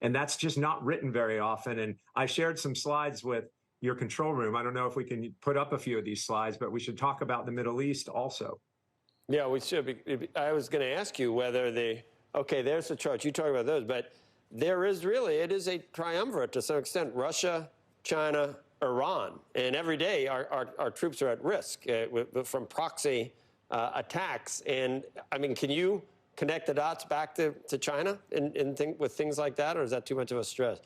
And that's just not written very often. And I shared some slides with your control room. I don't know if we can put up a few of these slides, but we should talk about the Middle East also. Yeah, we should. I was going to ask you whether okay, there's the chart. You talk about those, but there is really, it is a triumvirate to some extent, Russia, China, Iran. And every day our troops are at risk from proxy attacks. And I mean, can you connect the dots back to China with things like that, or is that too much of a stretch?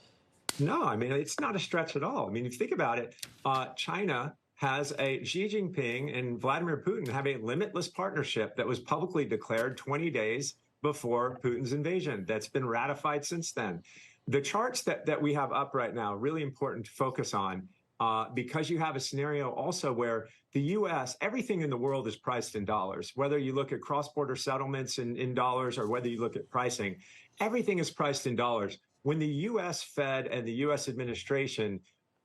No, I mean, it's not a stretch at all. I mean, if you think about it, China has Xi Jinping and Vladimir Putin have a limitless partnership that was publicly declared 20 days before Putin's invasion. That's been ratified since then. The charts that we have up right now, really important to focus on, because you have a scenario also where the U.S., everything in the world is priced in dollars, whether you look at cross-border settlements in dollars or whether you look at pricing, everything is priced in dollars. When the U.S. Fed and the U.S. administration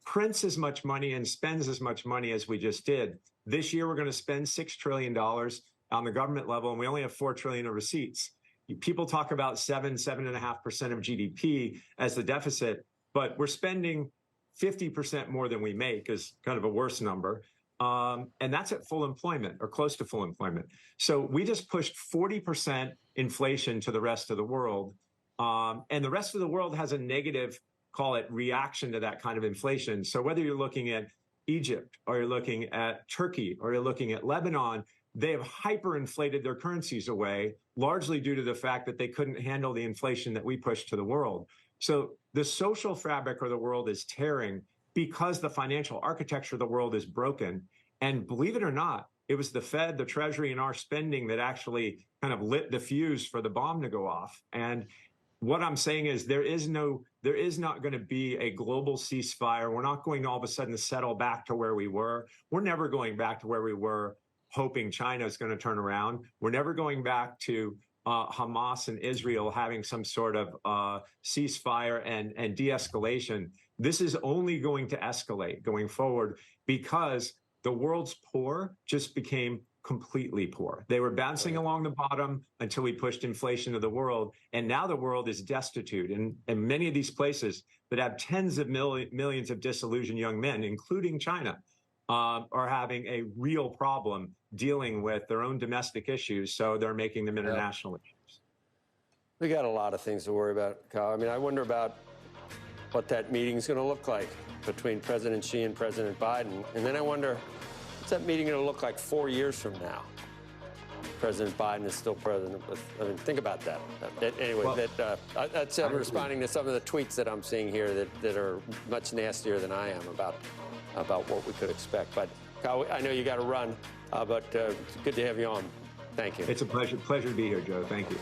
prints as much money and spends as much money as we just did, this year we're going to spend $6 trillion on the government level, and we only have $4 trillion of receipts. People talk about 7.5% of GDP as the deficit, but we're spending 50% more than we make, is kind of a worse number. And that's at full employment or close to full employment. So we just pushed 40% inflation to the rest of the world. And the rest of the world has a negative, call it, reaction to that kind of inflation. So whether you're looking at Egypt or you're looking at Turkey or you're looking at Lebanon, they have hyperinflated their currencies away, largely due to the fact that they couldn't handle the inflation that we pushed to the world. So the social fabric of the world is tearing because the financial architecture of the world is broken. And believe it or not, it was the Fed, the Treasury, and our spending that actually kind of lit the fuse for the bomb to go off. And what I'm saying is there is not going to be a global ceasefire. We're not going to all of a sudden settle back to where we were. We're never going back to where we were, hoping China is going to turn around. We're never going back to Hamas and Israel having some sort of ceasefire and de-escalation. This is only going to escalate going forward because the world's poor just became completely poor. They were bouncing along the bottom until we pushed inflation to the world. And now the world is destitute. And many of these places that have tens of millions of disillusioned young men, including China, are having a real problem dealing with their own domestic issues. So they're making them international issues. We got a lot of things to worry about, Kyle. I mean, I wonder about what that meeting's going to look like between President Xi and President Biden. And then I wonder, what's that meeting going to look like 4 years from now? President Biden is still president. I mean, think about that. Anyway, well, I'm responding to some of the tweets that I'm seeing here that are much nastier than I am about what we could expect. But Kyle, I know you got to run, but it's good to have you on. Thank you. It's a pleasure to be here, Joe. Thank you.